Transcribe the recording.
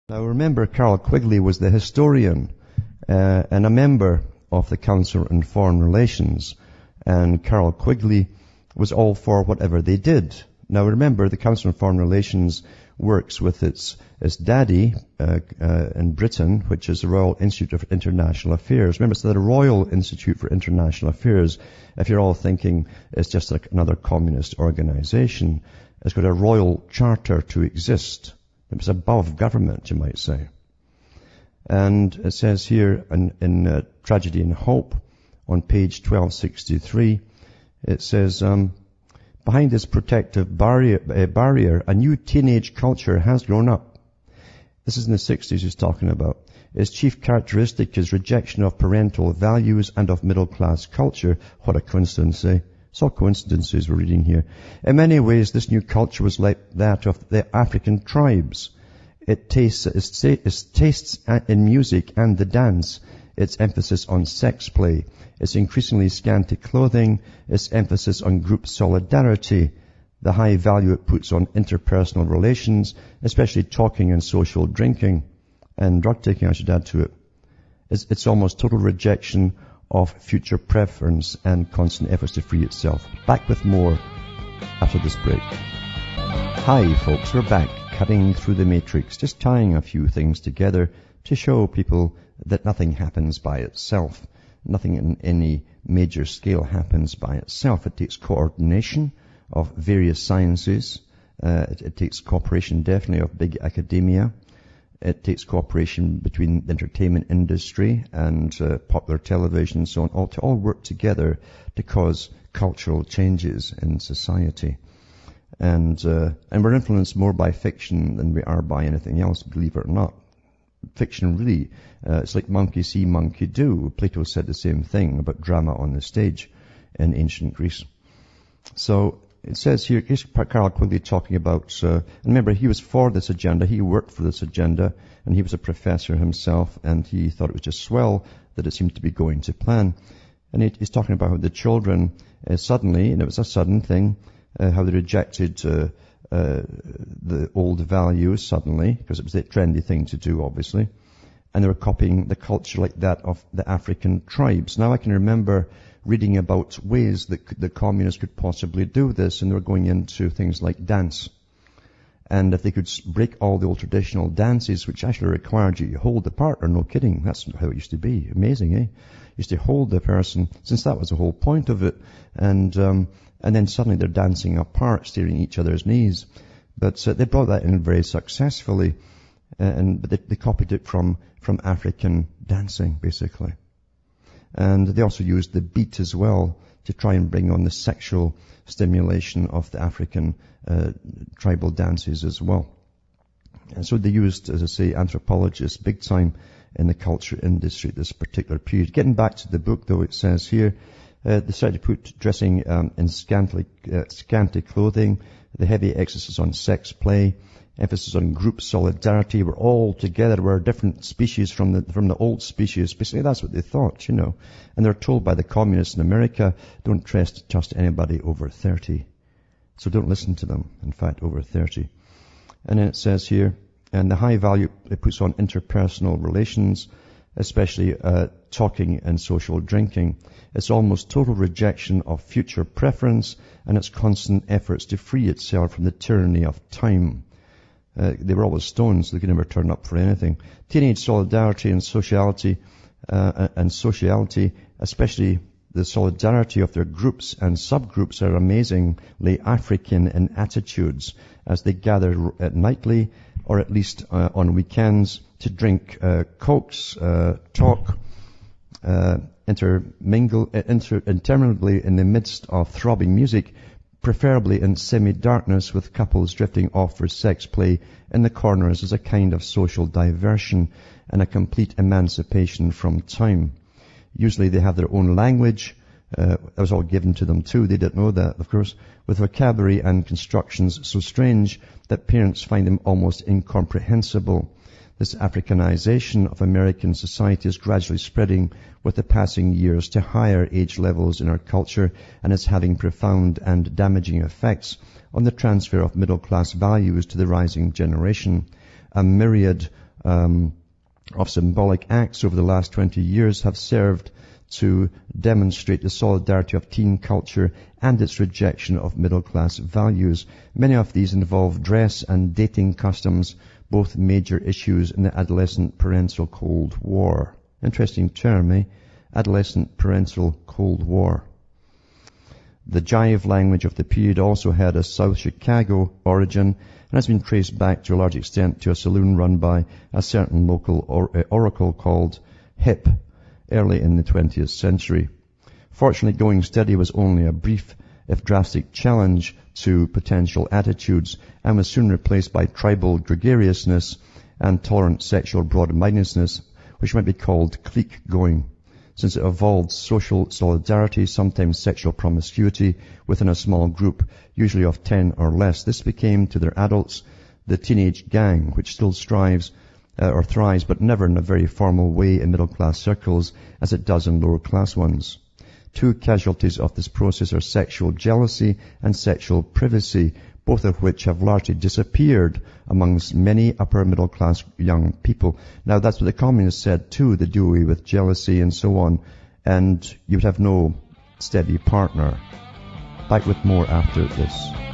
Now remember, Carroll Quigley was the historian and a member of the Council on Foreign Relations. And Carroll Quigley was all for whatever they did. Now remember, the Council on Foreign Relations works with its daddy in Britain, which is the Royal Institute of International Affairs. Remember, it's the Royal Institute for International Affairs. If you're all thinking it's just like another communist organization, it's got a royal charter to exist. It's above government, you might say. And it says here in Tragedy and Hope, on page 1263, it says, behind this protective barrier, a new teenage culture has grown up. This is in the 60s he's talking about. Its chief characteristic is rejection of parental values and of middle-class culture. What a coincidence, eh? It's all coincidences we're reading here. In many ways, this new culture was like that of the African tribes. Its tastes in music and the dance, its emphasis on sex play, its increasingly scanty clothing, its emphasis on group solidarity, the high value it puts on interpersonal relations, especially talking and social drinking, and drug taking, I should add to it. It's almost total rejection of future preference and constant efforts to free itself. Back with more after this break. Hi folks, we're back, cutting through the matrix, just tying a few things together to show people that nothing happens by itself. Nothing in any major scale happens by itself. It takes coordination of various sciences. It takes cooperation definitely of big academia. It takes cooperation between the entertainment industry and popular television and so on, all to all work together to cause cultural changes in society. And we're influenced more by fiction than we are by anything else, believe it or not. Fiction really, it's like monkey see, monkey do. Plato said the same thing about drama on the stage in ancient Greece. So it says here, here's Carroll Quigley talking about, and remember, he was for this agenda, he worked for this agenda, and he was a professor himself, and he thought it was just swell that it seemed to be going to plan. And he's talking about how the children suddenly, and it was a sudden thing, how they rejected the old values suddenly, because it was the trendy thing to do, obviously. And they were copying the culture like that of the African tribes. Now I can remember reading about ways that the communists could possibly do this, and they were going into things like dance. And if they could break all the old traditional dances, which actually required you to hold the partner, no kidding, that's how it used to be. Amazing, eh? You used to hold the person, since that was the whole point of it. And then suddenly they're dancing apart, staring at each other's knees. But they brought that in very successfully, but they copied it from African dancing, basically. And they also used the beat as well to try and bring on the sexual stimulation of the African tribal dances as well. And so they used, as I say, anthropologists big time in the culture industry at this particular period. Getting back to the book, though, it says here, they started to put dressing in scanty clothing, the heavy emphasis on sex play, emphasis on group solidarity. We're all together. We're a different species from the old species. Basically, that's what they thought, you know. And they're told by the communists in America, don't trust anybody over 30. So don't listen to them, in fact, over 30. And then it says here, and the high value it puts on interpersonal relations, especially talking and social drinking. It's almost total rejection of future preference and its constant efforts to free itself from the tyranny of time. They were always stones, so they could never turn up for anything. Teenage solidarity and sociality, especially the solidarity of their groups and subgroups, are amazingly African in attitudes as they gather nightly or at least on weekends to drink cokes, talk, intermingle interminably in the midst of throbbing music, preferably in semi-darkness, with couples drifting off for sex play in the corners as a kind of social diversion and a complete emancipation from time. Usually they have their own language. That was all given to them too. They didn't know that, of course, with vocabulary and constructions so strange that parents find them almost incomprehensible. This Africanization of American society is gradually spreading with the passing years to higher age levels in our culture, and is having profound and damaging effects on the transfer of middle-class values to the rising generation. A myriad of symbolic acts over the last 20 years have served to demonstrate the solidarity of teen culture and its rejection of middle-class values. Many of these involve dress and dating customs, both major issues in the adolescent-parental Cold War. Interesting term, eh? Adolescent-parental Cold War. The jive language of the period also had a South Chicago origin and has been traced back to a large extent to a saloon run by a certain local oracle called Hip early in the 20th century. Fortunately, going steady was only a brief, if drastic, challenge to potential attitudes and was soon replaced by tribal gregariousness and tolerant sexual broad-mindedness, which might be called clique-going. Since it involved social solidarity, sometimes sexual promiscuity within a small group, usually of 10 or less, this became to their adults the teenage gang, which still strives or thrives, but never in a very formal way in middle-class circles as it does in lower-class ones. Two casualties of this process are sexual jealousy and sexual privacy, both of which have largely disappeared amongst many upper-middle-class young people. Now, that's what the communists said too. They do away with jealousy and so on, and you would have no steady partner. Back with more after this.